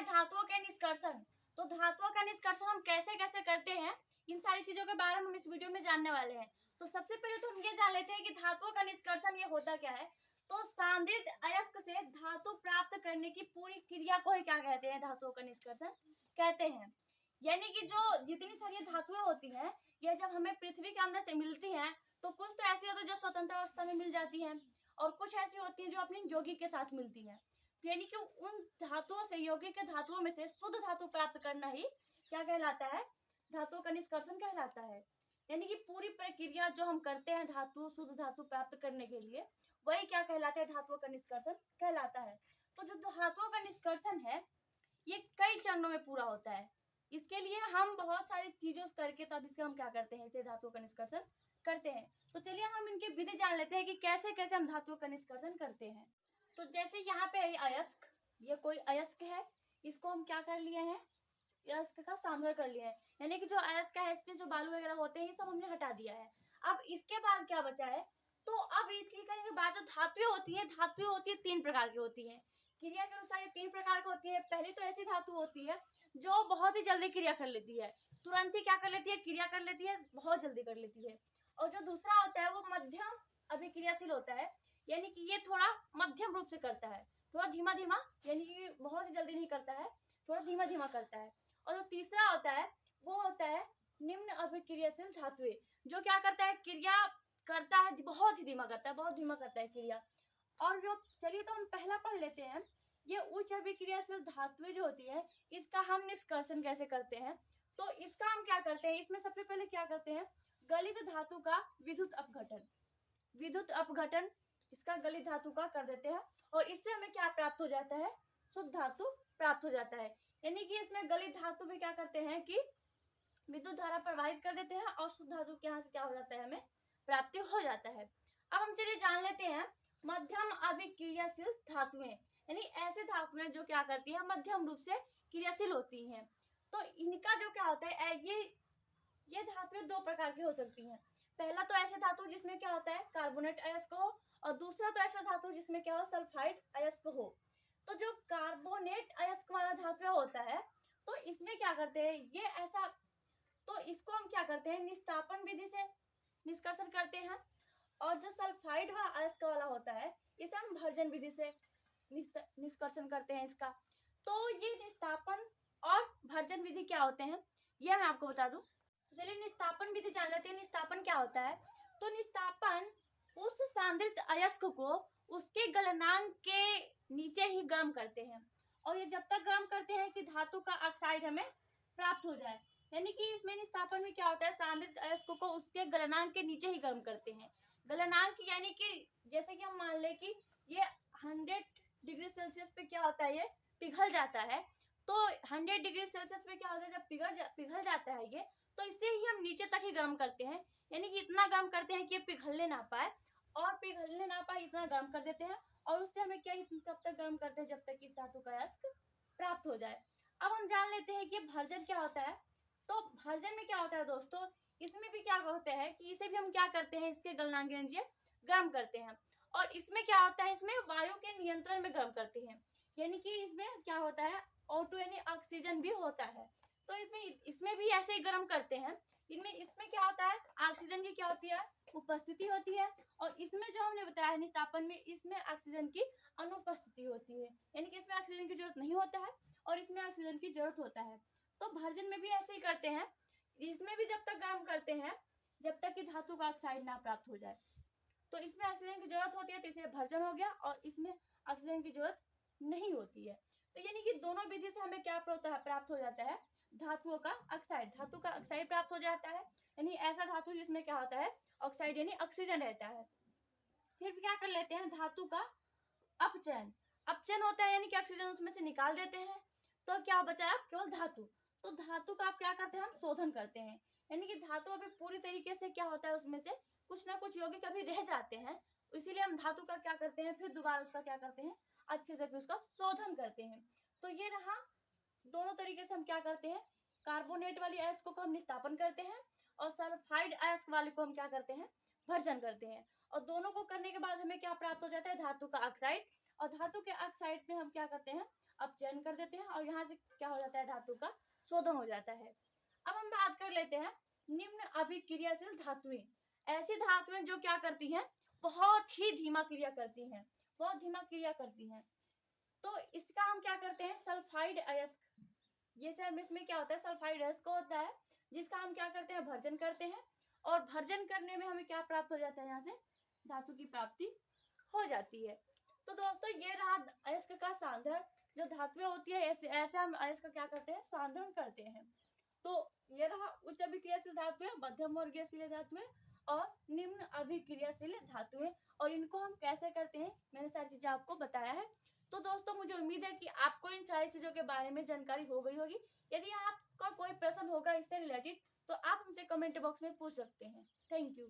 है धातुओं के निष्कर्षण। तो धातुओं का निष्कर्षण हम कैसे कैसे करते हैं, इन सारी चीजों के बारे में हम इस वीडियो में जानने वाले हैं। तो सबसे पहले तो हम ये जान लेते हैं कि धातुओं का निष्कर्षण ये होता क्या है। तो सांद्रित अयस्क से धातु प्राप्त करने की पूरी क्रिया को ही क्या कहते हैं, धातुओं का निष्कर्षण कहते हैं। यानी कि जो जितनी सारी धातुएं होती हैं, ये जब हमें पृथ्वी के अंदर से मिलती हैं, तो कुछ तो ऐसी होती है जो स्वतंत्र अवस्था में मिल जाती हैं, और कुछ ऐसी होती हैं जो अपने यौगिक के साथ मिलती हैं। तो यानी कि उन धातुओं से, यौगिक के धातुओं में से शुद्ध धातु प्राप्त करना ही क्या कहलाता है, धातुओं का निष्कर्षण कहलाता है। यानी कि पूरी प्रक्रिया जो हम करते हैं धातु, शुद्ध धातु प्राप्त करने के लिए, वही क्या कहलाता है, धातुओं का निष्कर्षण कहलाता है। तो जो धातुओं का निष्कर्षण है, ये कई चरणों में पूरा होता है। इसके लिए हम बहुत सारी चीजों करके तब इसका हम क्या करते हैं, इसे धातुओं का निष्कर्षण करते हैं। तो चलिए हम इनके विधि जान लेते हैं कि कैसे कैसे हम धातुओं का निष्कर्षण करते हैं। तो जैसे यहाँ पे है अयस्क, ये कोई अयस्क है, इसको हम क्या कर लिए हैं, अयस्क का सांद्रण कर लिया है। यानी कि जो अयस्क है इसमें जो बालू वगैरह होते हैं ये सब हमने हटा दिया है। अब इसके बाद क्या बचा है, तो अब ये करने के बाद जो धातुएं होती है तीन प्रकार की होती है। क्रिया के अनुसार ये तीन प्रकार की होती है। पहली तो ऐसी धातु होती है जो बहुत ही जल्दी क्रिया कर लेती है, तुरंत ही क्या कर लेती है, क्रिया कर लेती है, बहुत जल्दी कर लेती है। और जो दूसरा होता है वो मध्यम अभिक्रियाशील होता है, यानी कि ये थोड़ा मध्यम रूप से करता है, थोड़ा धीमा धीमा, यानी कि बहुत ही जल्दी नहीं करता है, थोड़ा धीमा धीमा करता है। और जो तीसरा होता है वो होता है निम्न अभिक्रियाशील धातुएं, जो क्या करता है, क्रिया करता है, बहुत ही धीमा करता है, बहुत धीमा करता है क्रिया। और जो, चलिए तो हम पहला पढ़ लेते हैं, ये उच्च अभिक्रियाशील धातुएं जो होती है, इसका हम निष्कर्षण कैसे करते हैं। तो इसका हम क्या करते हैं, इसमें सबसे पहले क्या करते हैं, गलित धातु का विद्युत अपघटन, विद्युत अपघटन इसका गलित धातु का कर देते हैं, और इससे हमें क्या प्राप्त हो जाता है, शुद्ध धातु प्राप्त हो जाता है। यानी कि इसमें गलित धातु में क्या करते हैं कि विद्युत धारा प्रवाहित कर देते हैं, और शुद्ध धातु के यहाँ से क्या हो जाता है, हमें प्राप्ति हो जाता है। अब हम चलिए जान लेते हैं मध्यम अभिक्रियाशील धातुएं, यानी ऐसे धातुएं जो क्या करती है, मध्यम रूप से क्रियाशील होती हैं। तो इनका जो क्या होता है, ये धातुएं दो प्रकार की हो सकती हैं। पहला तो ऐसे धातु जिसमें क्या होता है, कार्बोनेट अयस्क हो, और दूसरा तो ऐसा धातु जिसमें क्या हो, सल्फाइड अयस्क हो। तो जो कार्बोनेट अयस्क वाला धातु होता है, तो इसमें क्या करते हैं, ये ऐसा, तो इसको हम क्या करते हैं, निस्तापन विधि से निष्कर्षण करते हैं। और जो सल्फाइड व अयस्क वाला होता है, इसे हम भर्जन विधि से निष्कर्षण करते हैं इसका। तो ये निस्तापन और भर्जन विधि क्या होते हैं, ये मैं आपको बता दूं। तो चलिए निस्तापन विधि जान लेते हैं। निस्तापन क्या होता है, तो निस्तापन उस सांद्रित अयस्क को उसके गलनांक के नीचे ही गर्म करते हैं, और ये जब तक गर्म करते हैं कि धातु का ऑक्साइड हमें प्राप्त हो जाए। यानी कि इसमें निस्तापन में क्या होता है, सांद्रित अयस्क को उसके गलनांक के नीचे ही गर्म करते हैं। गलनांक यानी कि जैसे कि हम मान ले कि ये 100 डिग्री सेल्सियस पे क्या होता है, ये पिघल जाता है। तो 100 डिग्री सेल्सियस पे क्या होता है, जब पिघल जाता है ये, तो इसे ही हम नीचे तक ही गर्म करते हैं। यानी कि इतना गर्म करते हैं कि ये पिघलने ना पाए, और पिघलने ना पाए इतना गर्म कर देते हैं। और उससे हमें क्या, तब तक गर्म करते हैं जब तक इस धातु का अयस्क प्राप्त हो जाए। अब हम जान लेते हैं कि भर्जन क्या होता है। तो भर्जन में क्या होता है दोस्तों, इसमें भी क्या होता है कि इसे भी हम क्या करते हैं, इसके गलनांक के नीचे गर्म करते हैं। और इसमें क्या होता है, इसमें वायु के नियंत्रण में गर्म करते हैं। यानी कि इसमें क्या होता है, O2 यानी ऑक्सीजन भी होता है। तो इसमें भी ऐसे ही गर्म करते हैं। इसमें क्या होता है, ऑक्सीजन की क्या होती है, उपस्थिति होती है। और इसमें जो हमने बताया निस्तापन में, इसमें ऑक्सीजन की अनुपस्थिति होती है। यानी कि इसमें ऑक्सीजन की जरूरत नहीं होता है, और इसमें ऑक्सीजन की जरूरत होता है। तो भर्जन में भी ऐसे ही करते हैं। इसमें भी जब तक गर्म करते हैं जब तक कि धातु का ऑक्साइड ना प्राप्त हो जाए। तो इसमें ऑक्सीजन की जरूरत होती है, तो इसलिए भर्जन हो गया, और इसमें ऑक्सीजन की जरूरत नहीं होती है। तो यानी कि दोनों विधि से हमें क्या प्राप्त हो जाता है, धातुओं का ऑक्साइड, धातु का ऑक्साइड प्राप्त हो जाता है। यानी ऐसा धातु जिसमें क्या होता है, ऑक्साइड यानी ऑक्सीजन रहता है। फिर क्या कर लेते हैं, धातु का अपचयन, अपचयन होता है, यानी कि ऑक्सीजन उसमें से निकाल देते हैं। तो क्या बचा अब, केवल धातु। तो धातु का आप क्या करते हैं, हम शोधन करते हैं। यानी कि धातु अभी पूरी तरीके से क्या होता है, उसमें से कुछ ना कुछ यौगिक अभी रह जाते हैं, इसीलिए हम धातु का क्या करते हैं, फिर दोबारा उसका क्या करते हैं, अच्छे से फिर उसका शोधन करते हैं। तो ये रहा, दोनों तरीके से हम क्या करते हैं, कार्बोनेट वाली अयस्क को हम निस्तापन करते हैं, और सल्फाइड अयस्क वाले को हम क्या करते हैं, भर्जन करते हैं। और दोनों को करने के बाद हमें क्या प्राप्त हो जाता है, धातु का ऑक्साइड। और धातु के ऑक्साइड में हम क्या करते हैं, अब चयन कर देते हैं और यहाँ से क्या हो जाता है, धातु का शोधन हो जाता है। अब हम बात कर लेते हैं निम्न अभिक्रियाशील धातुएं। ऐसी धातुएं जो क्या करती हैं, बहुत ही धीमा क्रिया करती हैं, बहुत धीमा क्रिया करती हैं। तो इसका हम क्या करते हैं, सल्फाइड अयस्क, ये सब इसमें क्या होता है, सल्फाइड अयस्क होता है, जिसका हम क्या करते हैं, भर्जन करते हैं, और भर्जन करने में हमें क्या प्राप्त हो जाता है, यहाँ से धातु की प्राप्ति हो जाती है। तो दोस्तों ये रहा अयस्क का सांद्रण, जो धातुएं होती है ऐसे हम अयस्क का क्या करते हैं, सांद्रण करते हैं। तो ये रहा उच्च अभिक्रियाशील धातुएं, मध्यम वर्गीय धातुएं और निम्न अभिक्रियाशील धातुएं, और इनको हम कैसे करते हैं मैंने सारी चीजें आपको बताया है। तो दोस्तों मुझे उम्मीद है कि आपको इन सारी चीजों के बारे में जानकारी हो गई होगी। यदि आपका कोई प्रश्न होगा इससे रिलेटेड तो आप हमसे कमेंट बॉक्स में पूछ सकते हैं। Thank you.